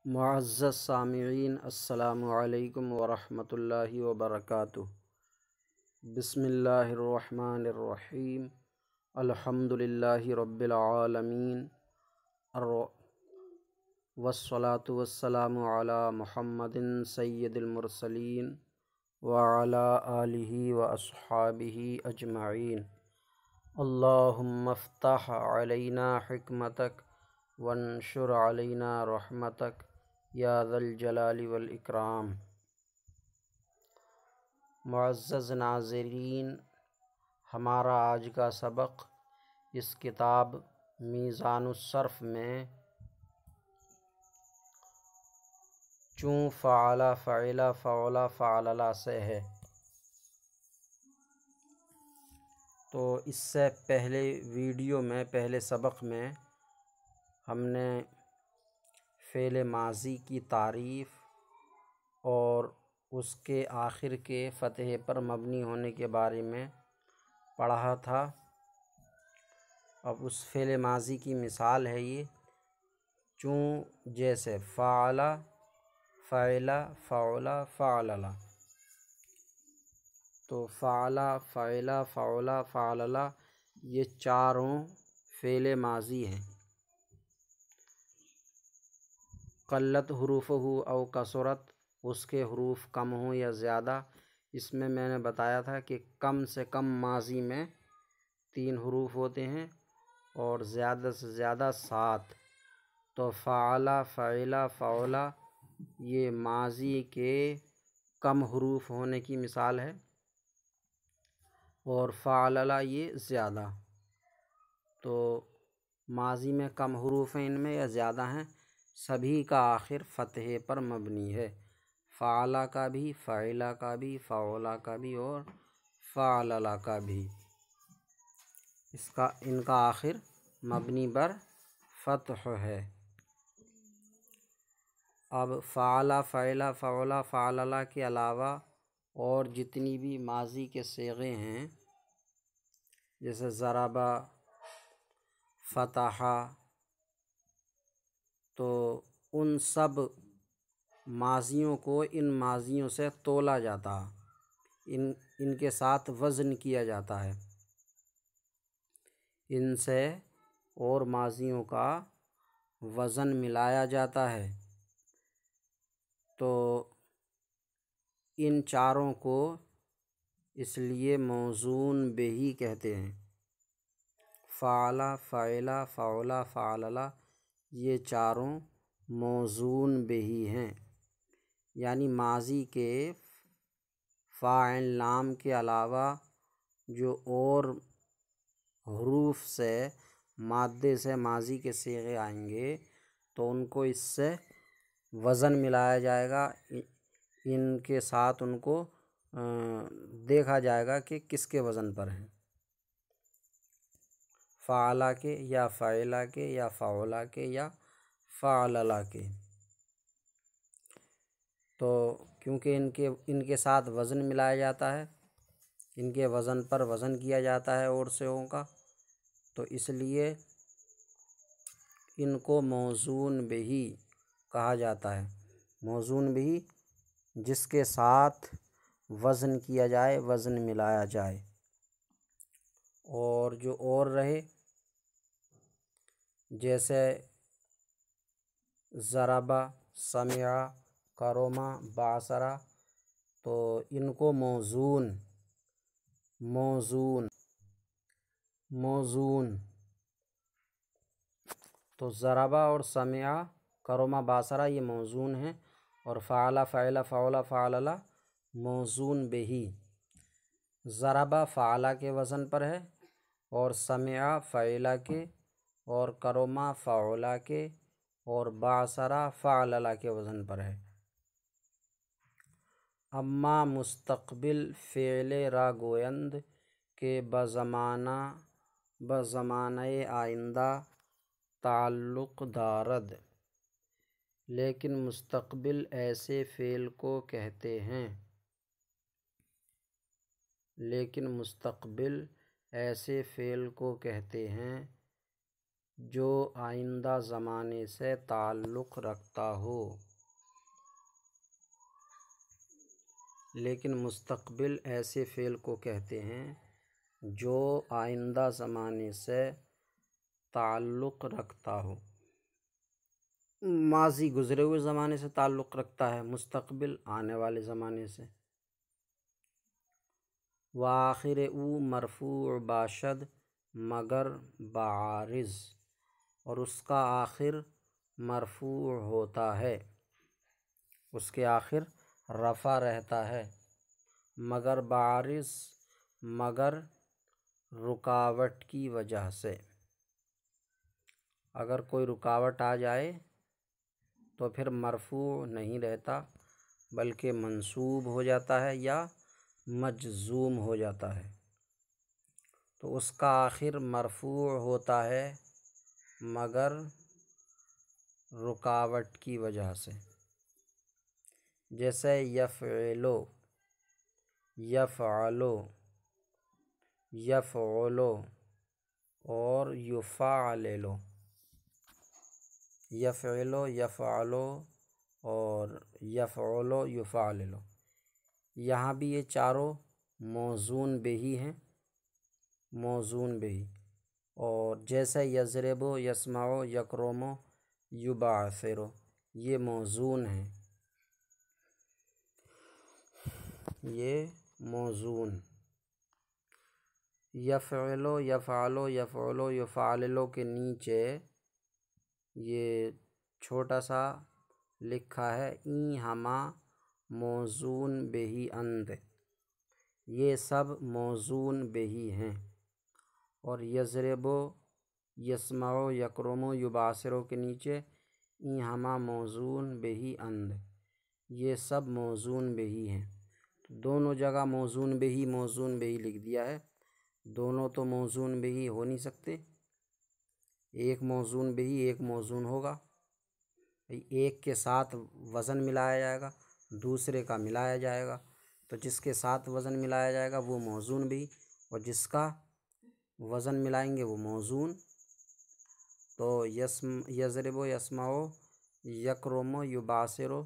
معزز سامعین، السلام علیکم ورحمۃ اللہ وبرکاتہ۔ بسم اللہ الرحمن الرحیم، الحمد للہ رب العالمین، والصلاة والسلام علی محمد سید المرسلین وعلی آلہ واصحابہ اجمعین۔ اللہم افتح علینا حکمتک وانشر علینا رحمتک یا ذا الجلال والاکرام۔ معزز ناظرین، ہمارا آج کا سبق اس کتاب میزان الصرف میں چوں فعل فعل فعل فعلل سے ہے۔ تو اس سے پہلے ویڈیو میں، پہلے سبق میں ہم نے فعل ماضی کی تعریف اور اس کے آخر کے فتحے پر مبنی ہونے کے بارے میں پڑھا تھا۔ اب اس فعل ماضی کی مثال ہے یہ چوں، جیسے فعل فعل فعل فعلل۔ تو فعل فعل فعل فعلل یہ چاروں فعل ماضی ہیں۔ قلت حروفہ او کثرت، اس کے حروف کم ہوں یا زیادہ۔ اس میں نے بتایا تھا کہ کم سے کم ماضی میں 3 حروف ہوتے ہیں اور زیادہ سے زیادہ 7۔ تو فعل فعل فعل یہ ماضی کے کم حروف ہونے کی مثال ہے، اور فعلل یہ زیادہ۔ تو ماضی میں کم حروف ہیں ان میں یا زیادہ ہیں، سبھی کا آخر فتحے پر مبنی ہے۔ فعل کا بھی، فعل کا بھی، فعل کا بھی اور فعلل کا بھی، ان کا آخر مبنی بر فتح ہے۔ اب فعل فعل فعل فعلل کے علاوہ اور جتنی بھی ماضی کے صیغے ہیں، جیسے ضرب، فتح، تو ان سب ماضیوں کو ان ماضیوں سے تولا جاتا، ان کے ساتھ وزن کیا جاتا ہے، ان سے اور ماضیوں کا وزن ملایا جاتا ہے۔ تو ان چاروں کو اس لیے موزون بہ کہتے ہیں۔ فعل فعل فعل فعلل یہ چاروں موزون بہ ہیں، یعنی ماضی کے فاعل لام کے علاوہ جو اور حروف سے، مادے سے ماضی کے صیغے آئیں گے تو ان کو اس سے وزن ملایا جائے گا، ان کے ساتھ ان کو دیکھا جائے گا کہ کس کے وزن پر ہیں، فعل کے یا فعل کے یا فعل کے یا فعلل کے۔ تو کیونکہ ان کے ساتھ وزن ملایا جاتا ہے، ان کے وزن پر وزن کیا جاتا ہے اور صیغوں کا، تو اس لیے ان کو موزون بہ کہا جاتا ہے۔ موزون بہ جس کے ساتھ وزن کیا جائے، وزن ملایا جائے۔ اور جو اور رہے، جیسے ضرب، سمع، کرم، باصر، تو ان کو موزون تو ضرب اور سمع، کرم، باصر یہ موزون ہیں، اور فعل فعل فعل فعلل موزون بہ۔ ضرب فعل کے وزن پر ہے، اور سمع فعل کے، اور کرم فعل کے، اور باصر فعلل کے وزن پر ہے۔ اما مستقبل فعل را گویند کہ بزمانہ آئندہ تعلق دارد، لیکن مستقبل ایسے فعل کو کہتے ہیں جو آئندہ زمانے سے تعلق رکھتا ہو، لیکن مستقبل ایسے فعل کو کہتے ہیں جو آئندہ زمانے سے تعلق رکھتا ہو۔ ماضی گزرے ہوئے زمانے سے تعلق رکھتا ہے، مستقبل آنے والے زمانے سے۔ وآخر او مرفوع باشد مگر بعارض، اور اس کا آخر مرفوع ہوتا ہے، اس کے آخر رفع رہتا ہے، مگر بعارض، مگر رکاوٹ کی وجہ سے۔ اگر کوئی رکاوٹ آ جائے تو پھر مرفوع نہیں رہتا بلکہ منصوب ہو جاتا ہے یا مجزوم ہو جاتا ہے، تو اس کا آخر مرفوع ہوتا ہے مگر رکاوٹ کی وجہ سے۔ جیسے یفعلو، یفعلو، یفعلو اور یفعللو۔ یفعلو، یفعلو اور یفعلو، یفعللو، یہاں بھی یہ چاروں موزون بہی ہیں، موزون بہی۔ اور جیسے یضربو، یسمعو، یکرمو، یبعثرو، یہ موزون ہیں، یہ موزون۔ یفعلو، یفعلو، یفعلو، یفعللو کے نیچے یہ چھوٹا سا لکھا ہے این ہما موزون بہی اند، یہ سب موزون بہی ہیں۔ اور یضربو، یسمعو، یکرمو، یبعثرو کے نیچے این ہما موزون بہی اند، یہ سب موزون بہی ہیں۔ دونوں جگہ موزون بہی لکھ دیا ہے، دونوں تو موزون بہی ہو نہیں سکتے، ایک موزون بہی ایک موزون ہوگا، ایک کے ساتھ وزن ملایا جائے گا، دوسرے کا ملایا جائے گا، تو جس کے ساتھ وزن ملایا جائے گا وہ موزون بہی، اور جس کا وزن ملائیں گے وہ موزون۔ تو یضربو، یسمعو، یکرمو، یبعثرو،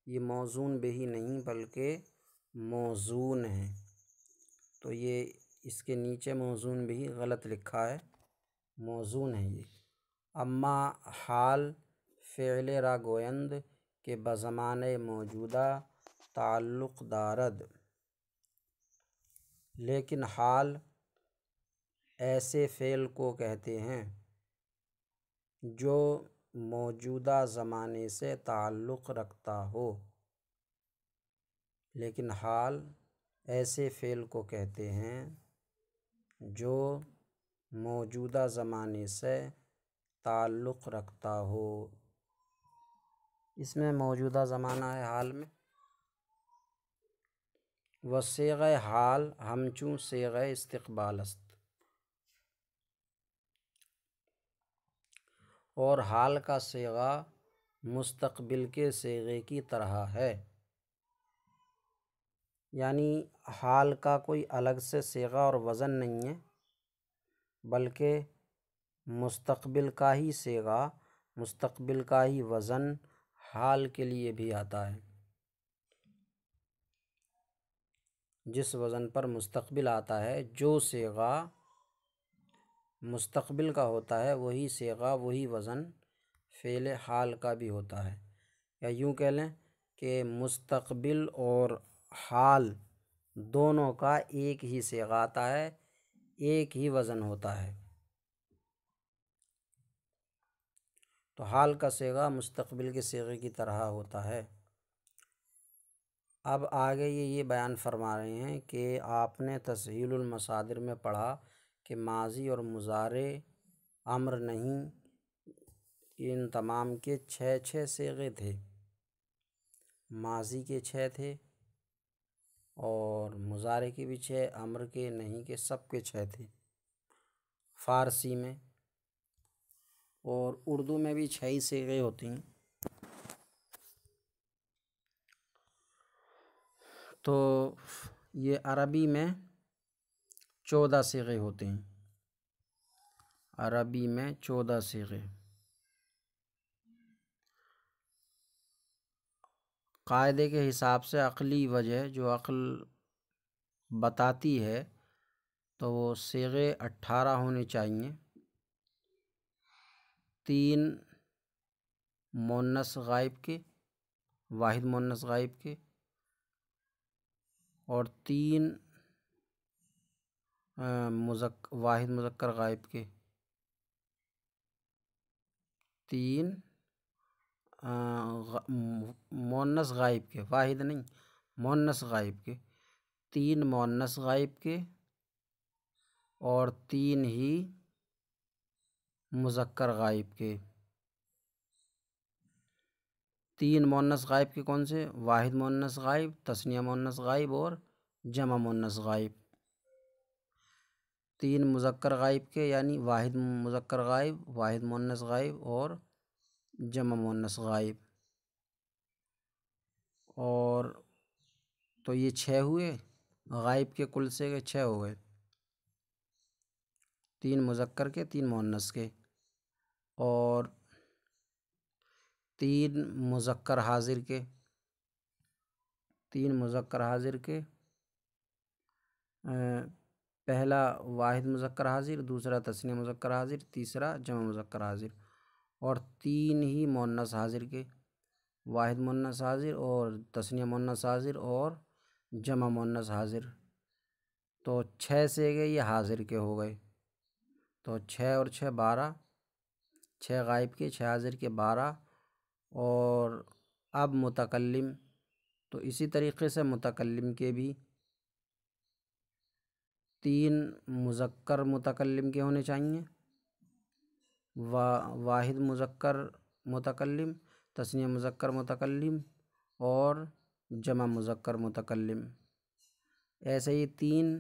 یہ موزون بہی نہیں بلکہ موزون ہیں، تو یہ اس کے نیچے موزون بہی غلط لکھا ہے، موزون ہے یہ۔ اما حال فعل را گویند کہ بزمانہ موجودہ تعلق دارد، لیکن حال ایسے فعل کو کہتے ہیں جو موجودہ زمانے سے تعلق رکھتا ہو، لیکن حال ایسے فعل کو کہتے ہیں جو موجودہ زمانے سے تعلق رکھتا ہو۔ اس میں موجودہ زمانہ ہے حال میں۔ وصیغہ حال ہمچوں صیغہ استقبال است، اور حال کا صیغہ مستقبل کے صیغے کی طرح ہے، یعنی حال کا کوئی الگ سے صیغہ اور وزن نہیں ہے بلکہ مستقبل کا ہی صیغہ، مستقبل کا ہی وزن حال کے لیے بھی آتا ہے۔ جس وزن پر مستقبل آتا ہے، جو صیغہ مستقبل کا ہوتا ہے وہی صیغہ، وہی وزن فعل حال کا بھی ہوتا ہے، یا یوں کہہ لیں کہ مستقبل اور حال دونوں کا ایک ہی صیغہ آتا ہے، ایک ہی وزن ہوتا ہے۔ تو حال کا صیغہ مستقبل کے صیغے کی طرح ہوتا ہے۔ اب آگے یہ بیان فرما رہے ہیں کہ آپ نے تسہیل المصادر میں پڑھا کہ ماضی اور مضارع امر نہیں، ان تمام کے 6 صیغے تھے، ماضی کے 6 تھے اور مضارع کے بھی 6، امر کے نہیں کہ سب کے 6 تھے فارسی میں، اور اردو میں بھی 6 ہی صیغے ہوتی ہیں۔ تو یہ عربی میں 14 صیغے ہوتے ہیں، عربی میں 14 صیغے۔ قاعدے کے حساب سے عقلی وجہ جو عقل بتاتی ہے تو وہ صیغے 18 ہونے چاہیے، 3 مؤنث غائب کے، واحد مؤنث غائب کے، اور 3 واحد مذکر غائب کے، 3 مؤنث غائب کے، واحد نہیں مؤنث غائب کے، 3 مؤنث غائب کے اور 3 ہی مذکر غائب کے۔ 3 مؤنث غائب کے کون سے؟ واحد مؤنث غائب، تثنیہ مؤنث غائب اور جمع مؤنث غائب۔ 3 مذکر غائب کے یعنی واحد مذکر غائب، واحد مؤنث غائب اور جمع مؤنث غائب۔ اور تو یہ 6 ہوئے، غائب کے کل سے 6 ہو گئے، 3 مذکر کے، 3 مؤنث کے، اور 3 مذکر حاضر کے، 3 مذکر حاضر کے، پہلا واحد مذکر حاضر، دوسرا تثنیہ مذکر حاضر، تیسرا جمع مذکر حاضر، اور 3 ہی مؤنث حاضر کے، واحد مؤنث حاضر اور تثنیہ مؤنث حاضر اور جمع مؤنث حاضر۔ تو 6 صیغے یہ حاضر کے ہو گئے، تو 6 اور 6 12، 6 غائب کے، 6 حاضر کے، 12۔ اور اب متکلم، تو اسی طریقے سے متکلم کے بھی 3 مذکر متکلم کے ہونے چاہیے، واحد مذکر متکلم، تثنیہ مذکر متکلم اور جمع مذکر متکلم۔ ایسے ہی 3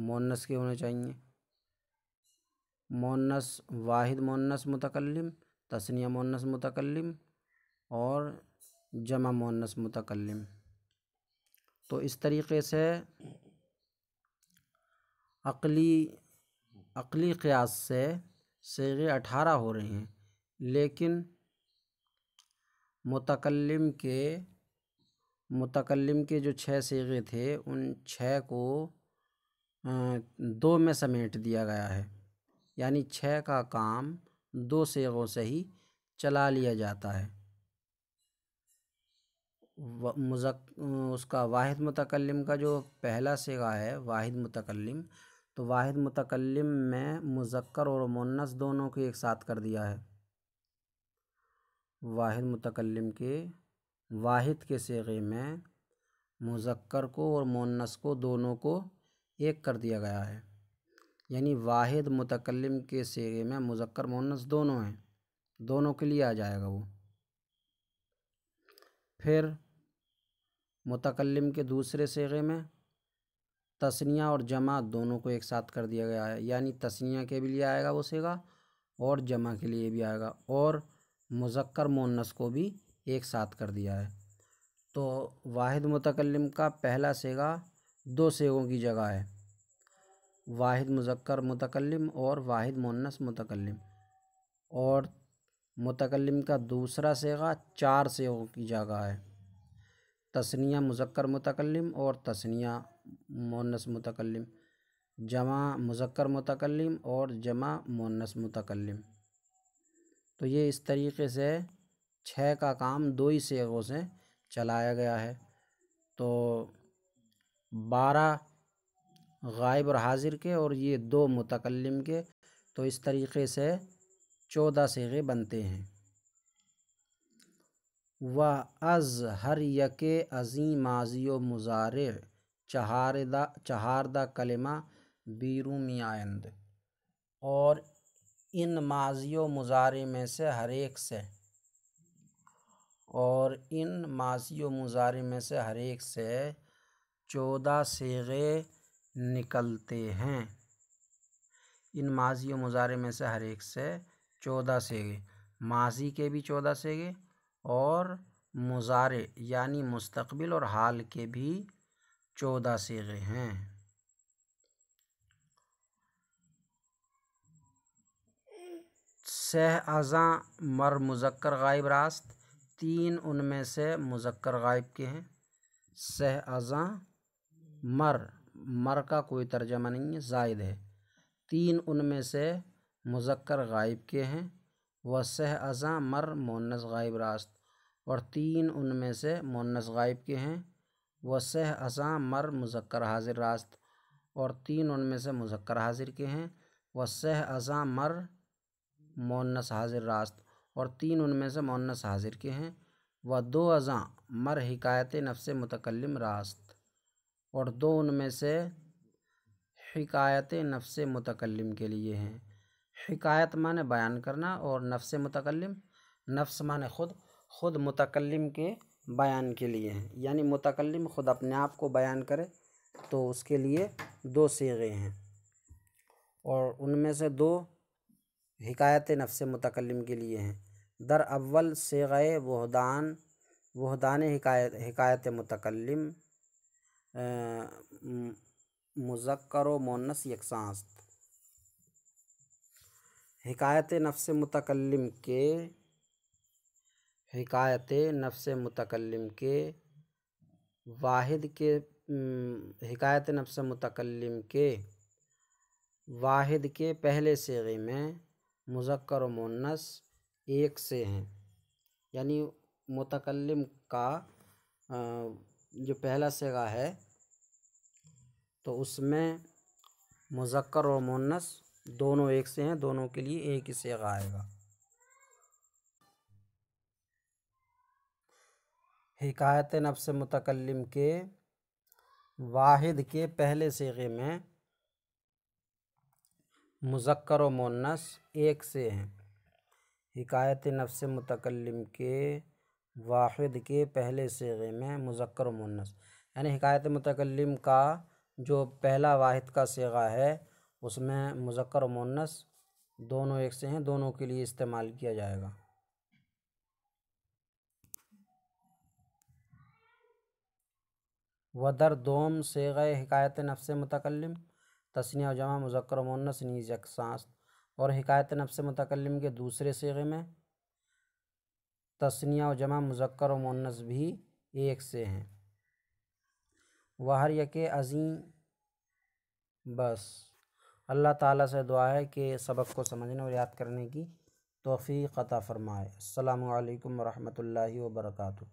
مؤنث کے ہونے چاہیے، مؤنث واحد مؤنث متکلم، تثنیہ مؤنث متکلم اور جمع مؤنث متکلم۔ تو اس طریقے سے عقلی قیاس سے صیغے 18 ہو رہے ہیں، لیکن متکلم کے جو 6 صیغے تھے ان 6 کو 2 میں سمیٹ دیا گیا ہے، یعنی 6 کا کام 2 صیغوں سے ہی چلا لیا جاتا ہے۔ اس کا واحد متکلم کا جو پہلا صیغہ ہے واحد متکلم، تو واحد متکلم میں مذکر اور مؤنث دونوں کو ایک ساتھ کر دیا ہے۔ واحد متکلم کے واحد کے صیغے میں مذکر کو اور مؤنث کو دونوں کو ایک کر دیا گیا ہے، یعنی واحد متکلم کے صیغے میں مذکر مؤنث دونوں ہیں، دونوں کے لیے آ جائے گا وہ۔ پھر متکلم کے دوسرے صیغے میں تثنیہ اور جمع دونوں کو ایک ساتھ کر دیا گیا ہے، یعنی تثنیہ کے بھی لیے آئے گا وہ صیغہ اور جمع کے لیے بھی آئے گا، اور مذکر مؤنث کو بھی ایک ساتھ کر دیا ہے۔ تو واحد متکلم کا پہلا صیغہ 2 صیغوں کی جگہ ہے، واحد مذکر متکلم اور واحد مؤنث متکلم، اور متکلم کا دوسرا صیغہ 4 صیغوں کی جگہ ہے، تثنیہ مذکر متکلم اور تثنیہ مؤنث متکلم، جمع مذکر متکلم اور جمع مؤنث متکلم۔ تو یہ اس طریقے سے 6 کا کام 2 ہی صیغوں سے چلایا گیا ہے، تو 12 غائب اور حاضر کے اور یہ 2 متکلم کے، تو اس طریقے سے 14 صیغے بنتے ہیں۔ وَاَز ہر یک ازیں ماضی و مضارع چہاردہ کلمہ بیروں می آیند، اور ان ماضی و مضارع میں سے ہر ایک سے 14 صیغے نکلتے ہیں، ان ماضی و مضارع میں سے ہر ایک سے 14 صیغے، ماضی کے بھی 14 صیغے اور مضارع یعنی مستقبل اور حال کے بھی 14 صیغے ہیں۔ سہ ازاں مر مذکر غائب راست، تین ان میں سے مذکر غائب کے ہیں۔ سہ ازاں مر کا کوئی ترجمہ نہیں ہے، زائد ہے، تین ان میں سے مذکر غائب کے ہیں۔ و سہ ازاں مر مؤنث غائب راست، اور تین ان میں سے مؤنث غائب کے ہیں۔ و سہ ازاں مر مذکر حاضر راست، اور تین ان میں سے مذکر حاضر کے ہیں۔ و سہ ازاں مر مؤنث حاضر راست، اور تین ان میں سے مؤنث حاضر کے ہیں۔ و دو ازاں مر حکایت نفس متکلم راست، اور دو ان میں سے حکایت نفس متکلم کے لیے ہیں۔ حکایت معنی بیان کرنا، اور نفس متکلم، نفس معنی خود متکلم کے بیان کے لیے ہیں، یعنی متکلم خود اپنے آپ کو بیان کرے تو اس کے لیے دو صیغے ہیں، اور ان میں سے دو حکایت نفس متکلم کے لیے ہیں۔ در اول صیغہ وحدان حکایت متکلم مذکر و مؤنث یکساں است۔ حکایت نفس متکلم کے واحد کے حکایت نفس متکلم کے واحد کے پہلے صیغے میں مذکر و مؤنث ایک سے ہیں، یعنی متکلم کا جو پہلا صیغہ ہے تو اس میں مذکر و مؤنث دونوں ایک سے ہیں، دونوں کے لیے ایک ہی صیغہ آئے گا۔ حکایت نفس متکلم کے واحد کے پہلے صیغے میں مذکر و مؤنث ایک سے ہیں۔ حکایت نفس متکلم کے واحد کے پہلے صیغے میں مذکر و مؤنث، یعنی حکایت متکلم کا جو پہلا واحد کا صیغہ ہے اس میں مذکر و مؤنث دونوں ایک سے ہیں، دونوں کے لیے استعمال کیا جائے گا۔ و در دوم صیغہ حکایت نفس متکلم تثنیہ و جمع مذکر و مؤنث نیز یکساں است، اور حکایت نفس متکلم کے دوسرے صیغے میں تثنیہ و جمع مذکر و مؤنث بھی ایک سے ہیں۔ وہ ہر یک ازیں بس اللہ تعالیٰ سے دعا ہے کہ سبق کو سمجھنے اور یاد کرنے کی توفیق عطا فرمائے۔ السلام علیکم ورحمۃ اللہ وبرکاتہ۔